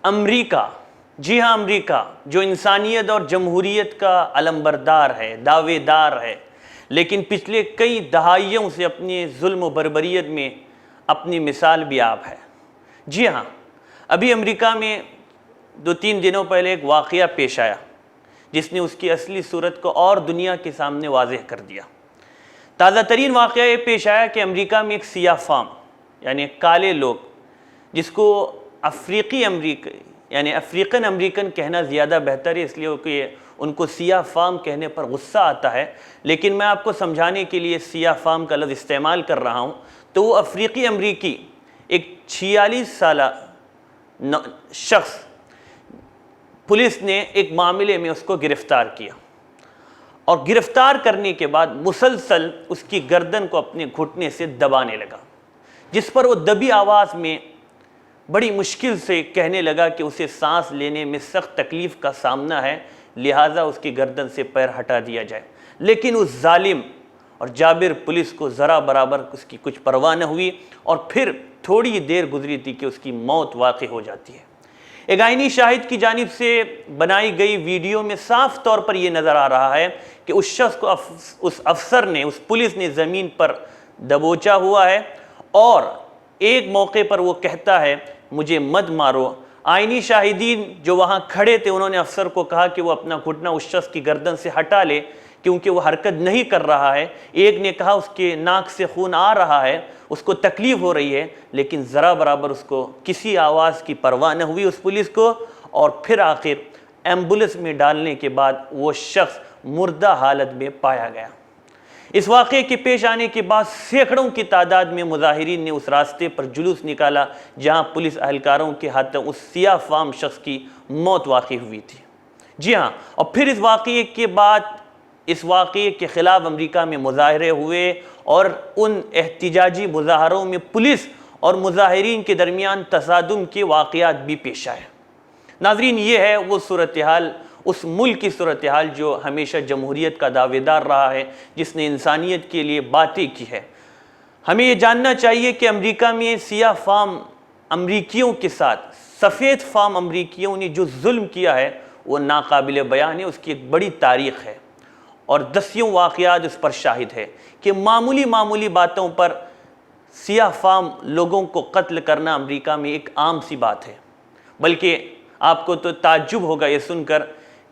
امریکہ، جی ہاں امریکہ، جو انسانیت اور جمہوریت کا علمبردار ہے، دعوے دار ہے، لیکن پچھلے کئی دہائیوں سے اپنے ظلم و بربریت میں اپنی مثال بھی آپ ہے۔ جی ہاں، ابھی امریکہ میں 2-3 دنوں پہلے ایک واقعہ پیش آیا جس نے اس کی اصلی صورت کو اور دنیا کے سامنے واضح کر دیا۔ تازہ ترین واقعہ یہ پیش آیا کہ امریکہ میں ایک سیاہ فام، یعنی کالے لوگ، جس کو افریقی امریکی یعنی افریقن امریکن کہنا زیادہ بہتر ہے، اس لیے کہ ان کو سیاہ فام کہنے پر غصہ آتا ہے، لیکن میں آپ کو سمجھانے کے لیے سیاہ فام کا لفظ استعمال کر رہا ہوں۔ تو وہ افریقی امریکی ایک 46 سالہ شخص، پولیس نے ایک معاملے میں اس کو گرفتار کیا، اور گرفتار کرنے کے بعد مسلسل اس کی گردن کو اپنے گھٹنے سے دبانے لگا، جس پر وہ دبی آواز میں بڑی مشکل سے کہنے لگا کہ اسے سانس لینے میں سخت تکلیف کا سامنا ہے، لہٰذا اس کی گردن سے پیر ہٹا دیا جائے۔ لیکن اس ظالم اور جابر پولیس کو ذرا برابر اس کی کچھ پرواہ نہ ہوئی، اور پھر تھوڑی دیر گزری تھی کہ اس کی موت واقع ہو جاتی ہے۔ ایک آئینی شاہد کی جانب سے بنائی گئی ویڈیو میں صاف طور پر یہ نظر آ رہا ہے کہ اس شخص کو اس افسر نے، اس پولیس نے زمین پر دبوچا ہوا ہے، اور ایک موقع پر وہ کہتا ہے مجھے مت مارو۔ آئینی شاہدین جو وہاں کھڑے تھے انہوں نے افسر کو کہا کہ وہ اپنا گھٹنا اس شخص کی گردن سے ہٹا لے کیونکہ وہ حرکت نہیں کر رہا ہے۔ ایک نے کہا اس کے ناک سے خون آ رہا ہے، اس کو تکلیف ہو رہی ہے، لیکن ذرا برابر اس کو کسی آواز کی پرواہ نہ ہوئی اس پولیس کو، اور پھر آخر ایمبولینس میں ڈالنے کے بعد وہ شخص مردہ حالت میں پایا گیا۔ اس واقعے کے پیش آنے کے بعد سینکڑوں کی تعداد میں مظاہرین نے اس راستے پر جلوس نکالا جہاں پولیس اہلکاروں کے ہاتھوں اس سیاہ فام شخص کی موت واقع ہوئی تھی۔ جی ہاں، اور پھر اس واقعے کے بعد اس واقعے کے خلاف امریکہ میں مظاہرے ہوئے، اور ان احتجاجی مظاہروں میں پولیس اور مظاہرین کے درمیان تصادم کے واقعات بھی پیش آئے۔ ناظرین، یہ ہے وہ صورتحال، اس ملک کی صورتحال جو ہمیشہ جمہوریت کا دعوے دار رہا ہے، جس نے انسانیت کے لیے باتیں کی ہے۔ ہمیں یہ جاننا چاہیے کہ امریکہ میں سیاہ فام امریکیوں کے ساتھ سفید فام امریکیوں نے جو ظلم کیا ہے وہ ناقابل بیان ہے، اس کی ایک بڑی تاریخ ہے، اور دسیوں واقعات اس پر شاہد ہے کہ معمولی باتوں پر سیاہ فام لوگوں کو قتل کرنا امریکہ میں ایک عام سی بات ہے۔ بلکہ آپ کو تو تعجب ہوگا یہ سن کر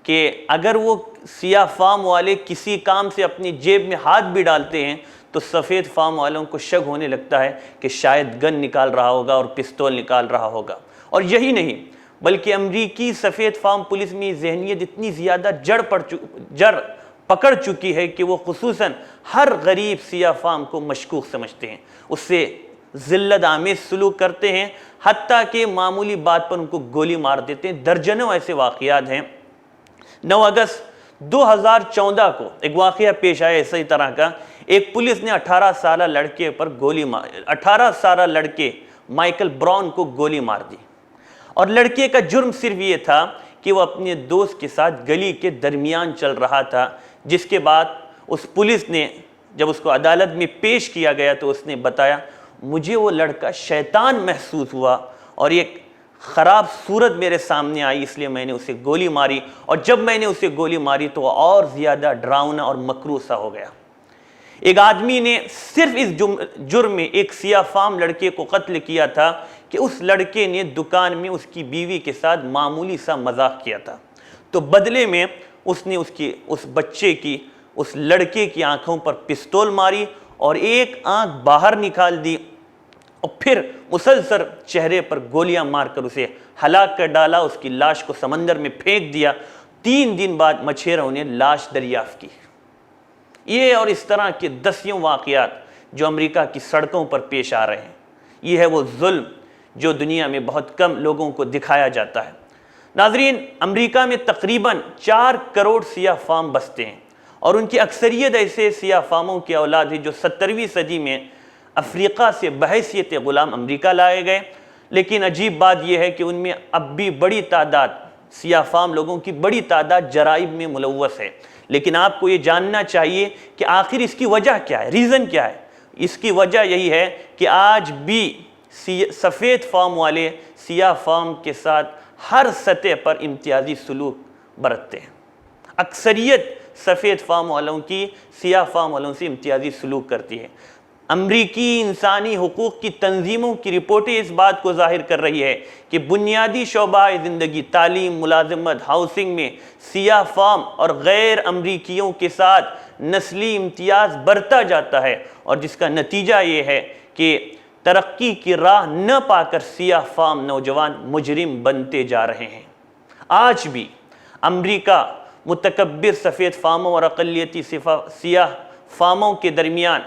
کہ اگر وہ سیاہ فام والے کسی کام سے اپنی جیب میں ہاتھ بھی ڈالتے ہیں تو سفید فام والوں کو شک ہونے لگتا ہے کہ شاید گن نکال رہا ہوگا اور پستول نکال رہا ہوگا۔ اور یہی نہیں، بلکہ امریکی سفید فام پولیس میں ذہنیت اتنی زیادہ جڑ پکڑ چکی ہے کہ وہ خصوصاً ہر غریب سیاہ فام کو مشکوک سمجھتے ہیں، اس سے ذلت آمیز سلوک کرتے ہیں، حتیٰ کہ معمولی بات پر ان کو گولی مار دیتے ہیں۔ درجنوں ایسے واقعات ہیں۔ 9 اگست 2014 کو ایک واقعہ پیش آیا اسی طرح کا۔ ایک پولیس نے 18 سالہ لڑکے پر 18 سالہ لڑکے مائیکل براؤن کو گولی مار دی، اور لڑکے کا جرم صرف یہ تھا کہ وہ اپنے دوست کے ساتھ گلی کے درمیان چل رہا تھا، جس کے بعد اس پولیس نے جب اس کو عدالت میں پیش کیا گیا تو اس نے بتایا مجھے وہ لڑکا شیطان محسوس ہوا، اور ایک خراب صورت میرے سامنے آئی، اس لیے میں نے اسے گولی ماری، اور جب میں نے اسے گولی ماری تو وہ اور زیادہ ڈراؤنا اور مکروہ سا ہو گیا۔ ایک آدمی نے صرف اس جرم میں ایک سیاہ فام لڑکے کو قتل کیا تھا کہ اس لڑکے نے دکان میں اس کی بیوی کے ساتھ معمولی سا مذاق کیا تھا، تو بدلے میں اس نے اس بچے کی، اس لڑکے کی آنکھوں پر پستول ماری اور ایک آنکھ باہر نکال دی، اور پھر مسلسل چہرے پر گولیاں مار کر اسے ہلاک کر ڈالا، اس کی لاش کو سمندر میں پھینک دیا۔ 3 دن بعد مچھیروں نے لاش دریافت کی۔ یہ اور اس طرح کے دسیوں واقعات جو امریکہ کی سڑکوں پر پیش آ رہے ہیں، یہ ہے وہ ظلم جو دنیا میں بہت کم لوگوں کو دکھایا جاتا ہے۔ ناظرین، امریکہ میں تقریباً 4 کروڑ سیاہ فام بستے ہیں، اور ان کی اکثریت ایسے سیاہ فاموں کی اولاد ہے جو 17ویں صدی میں افریقہ سے بحیثیت غلام امریکہ لائے گئے۔ لیکن عجیب بات یہ ہے کہ ان میں اب بھی بڑی تعداد سیاہ فام لوگوں کی بڑی تعداد جرائم میں ملوث ہے۔ لیکن آپ کو یہ جاننا چاہیے کہ آخر اس کی وجہ کیا ہے، ریزن کیا ہے؟ اس کی وجہ یہی ہے کہ آج بھی سفید فام والے سیاہ فام کے ساتھ ہر سطح پر امتیازی سلوک برتتے ہیں۔ اکثریت سفید فام والوں کی سیاہ فام والوں سے امتیازی سلوک کرتی ہے۔ امریکی انسانی حقوق کی تنظیموں کی رپورٹیں اس بات کو ظاہر کر رہی ہے کہ بنیادی شعبہ زندگی، تعلیم، ملازمت، ہاؤسنگ میں سیاہ فام اور غیر امریکیوں کے ساتھ نسلی امتیاز بڑھتا جاتا ہے، اور جس کا نتیجہ یہ ہے کہ ترقی کی راہ نہ پا کر سیاہ فام نوجوان مجرم بنتے جا رہے ہیں۔ آج بھی امریکہ متکبر سفید فاموں اور اقلیتی سیاہ فاموں کے درمیان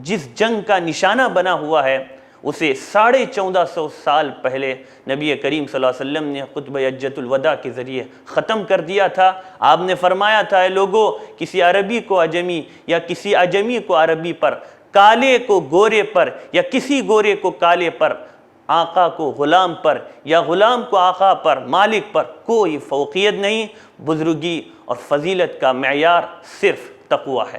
جس جنگ کا نشانہ بنا ہوا ہے، اسے 1450 سال پہلے نبی کریم صلی اللہ علیہ وسلم نے خطبہ حجۃ الوداع کے ذریعے ختم کر دیا تھا۔ آپ نے فرمایا تھا، اے لوگو، کسی عربی کو عجمی یا کسی عجمی کو عربی پر، کالے کو گورے پر یا کسی گورے کو کالے پر، آقا کو غلام پر یا غلام کو آقا پر، مالک پر کوئی فوقیت نہیں۔ بزرگی اور فضیلت کا معیار صرف تقوی ہے۔